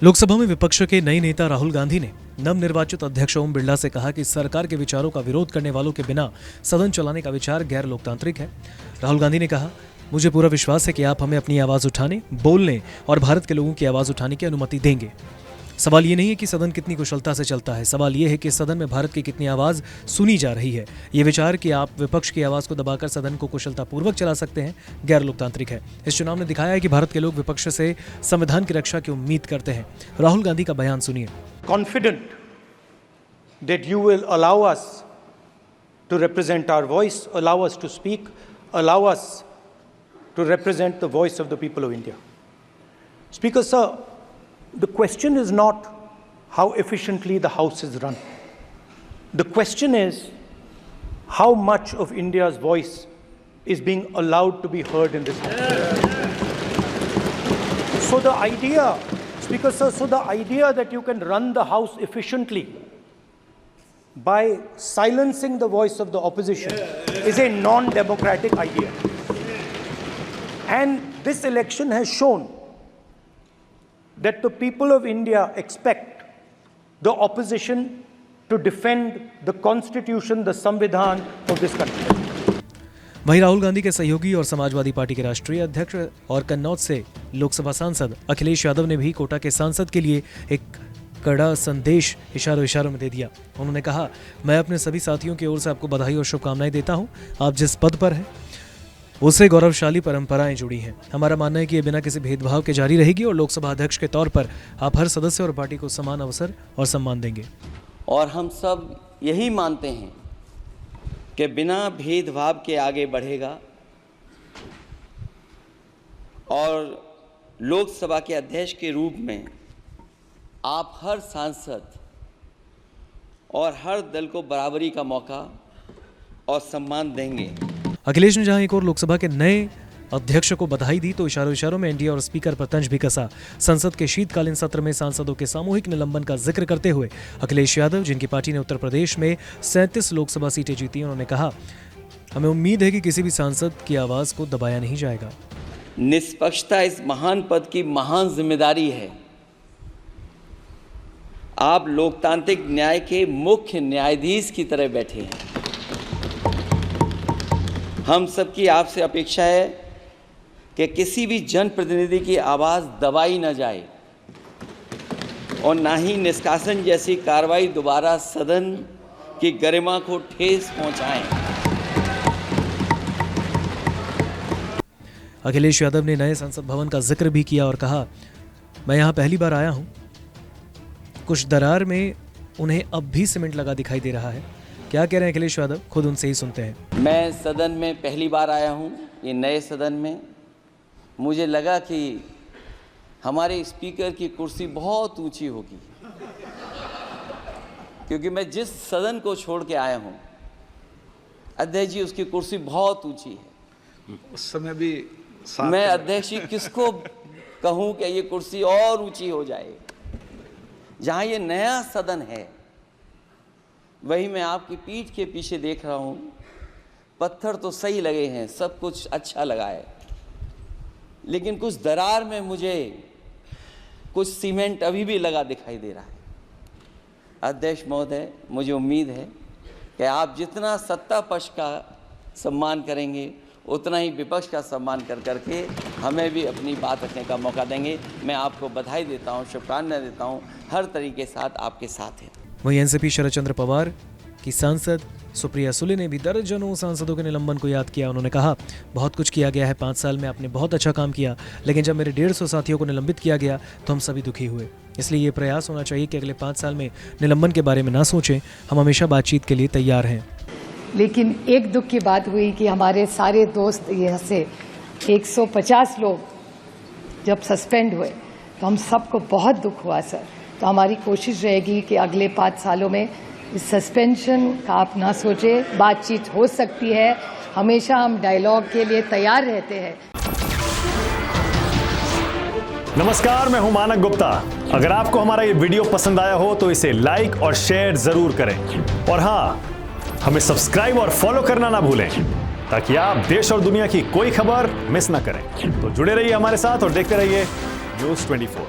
लोकसभा में विपक्ष के नए नेता राहुल गांधी ने नवनिर्वाचित अध्यक्ष ओम बिरला से कहा कि सरकार के विचारों का विरोध करने वालों के बिना सदन चलाने का विचार गैर लोकतांत्रिक है। राहुल गांधी ने कहा, मुझे पूरा विश्वास है कि आप हमें अपनी आवाज उठाने, बोलने और भारत के लोगों की आवाज उठाने की अनुमति देंगे। सवाल ये नहीं है कि सदन कितनी कुशलता से चलता है, सवाल ये है कि सदन में भारत की कितनी आवाज सुनी जा रही है। ये विचार कि आप विपक्ष की आवाज को दबाकर सदन को कुशलतापूर्वक चला सकते हैं, गैर लोकतांत्रिक है। इस चुनाव ने दिखाया है कि भारत के लोग विपक्ष से संविधान की रक्षा की उम्मीद करते हैं। राहुल गांधी का बयान सुनिए। Confident that you will allow us to represent our voice, allow us to speak, allow us to represent the voice of the people of India. Speaker sir, the question is not how efficiently the House is run. The question is how much of India's voice is being allowed to be heard in this House. So the idea, Speaker sir, the idea that you can run the House efficiently by silencing the voice of the opposition is a non-democratic idea. And this election has shown that the people of India expect the opposition to defend the constitution, the संविधान of this country. वहीं राहुल गांधी के सहयोगी और Samajwadi party के राष्ट्रीय अध्यक्ष और कन्नौज से लोकसभा सांसद अखिलेश यादव ने भी कोटा के सांसद के लिए एक कड़ा संदेश इशारों में दे दिया। उन्होंने कहा, मैं अपने सभी साथियों की ओर से आपको बधाई और शुभकामनाएं देता हूं। आप जिस पद पर हैं उससे गौरवशाली परंपराएं जुड़ी हैं। हमारा मानना है कि ये बिना किसी भेदभाव के जारी रहेगी और लोकसभा अध्यक्ष के तौर पर आप हर सदस्य और पार्टी को समान अवसर और सम्मान देंगे। और हम सब यही मानते हैं कि बिना भेदभाव के आगे बढ़ेगा और लोकसभा के अध्यक्ष के रूप में आप हर सांसद और हर दल को बराबरी का मौका और सम्मान देंगे। अखिलेश ने जहां एक और लोकसभा के नए अध्यक्ष को बधाई दी तो इशारों में एनडीए और स्पीकर पर तंज भी कसा। संसद के शीतकालीन सत्र में सांसदों के सामूहिक निलंबन का जिक्र करते हुए अखिलेश यादव, जिनकी पार्टी ने उत्तर प्रदेश में 37 लोकसभा सीटें जीती, उन्होंने कहा, हमें उम्मीद है कि किसी भी सांसद की आवाज को दबाया नहीं जाएगा। निष्पक्षता इस महान पद की महान जिम्मेदारी है। आप लोकतांत्रिक न्याय के मुख्य न्यायाधीश की तरह बैठे हैं। हम सबकी आपसे अपेक्षा है कि किसी भी जनप्रतिनिधि की आवाज़ दबाई न जाए और ना ही निष्कासन जैसी कार्रवाई दोबारा सदन की गरिमा को ठेस पहुंचाएं। अखिलेश यादव ने नए संसद भवन का जिक्र भी किया और कहा, मैं यहाँ पहली बार आया हूँ। कुछ दरार में उन्हें अब भी सीमेंट लगा दिखाई दे रहा है। क्या कह रहे हैं अखिलेश यादव, खुद उनसे ही सुनते हैं। मैं सदन में पहली बार आया हूँ, ये नए सदन में। मुझे लगा कि हमारे स्पीकर की कुर्सी बहुत ऊंची होगी, क्योंकि मैं जिस सदन को छोड़ के आया हूँ, अध्यक्ष जी, उसकी कुर्सी बहुत ऊंची है। उस समय भी मैं अध्यक्ष जी किसको कहूँ कि ये कुर्सी और ऊंची हो जाए। जहाँ ये नया सदन है वही मैं आपकी पीठ के पीछे देख रहा हूँ। पत्थर तो सही लगे हैं, सब कुछ अच्छा लगा है, लेकिन कुछ दरार में मुझे कुछ सीमेंट अभी भी लगा दिखाई दे रहा है। अध्यक्ष महोदय, मुझे उम्मीद है कि आप जितना सत्ता पक्ष का सम्मान करेंगे उतना ही विपक्ष का सम्मान कर करके हमें भी अपनी बात रखने का मौका देंगे। मैं आपको बधाई देता हूँ, शुभकामनाएं देता हूँ, हर तरीके से आपके साथ हैं। वहीं एनसीपी शरद चंद्र पवार की सांसद सुप्रिया सुले ने भी दर्जनों सांसदों के निलंबन को याद किया। उन्होंने कहा, बहुत कुछ किया गया है, 5 साल में आपने बहुत अच्छा काम किया, लेकिन जब मेरे 150 साथियों को निलंबित किया गया तो हम सभी दुखी हुए। इसलिए ये प्रयास होना चाहिए कि अगले 5 साल में निलंबन के बारे में ना सोचें। हम हमेशा बातचीत के लिए तैयार हैं। लेकिन एक दुख की बात हुई कि हमारे सारे दोस्त यहाँ से 150 लोग जब सस्पेंड हुए तो हम सबको बहुत दुख हुआ सर। तो हमारी कोशिश रहेगी कि अगले 5 सालों में इस सस्पेंशन का आप ना सोचें, बातचीत हो सकती है। हमेशा हम डायलॉग के लिए तैयार रहते हैं। नमस्कार, मैं हूं मानक गुप्ता। अगर आपको हमारा ये वीडियो पसंद आया हो तो इसे लाइक और शेयर जरूर करें और हाँ, हमें सब्सक्राइब और फॉलो करना ना भूलें ताकि आप देश और दुनिया की कोई खबर मिस ना करें। तो जुड़े रहिए हमारे साथ और देखते रहिए न्यूज़ 24।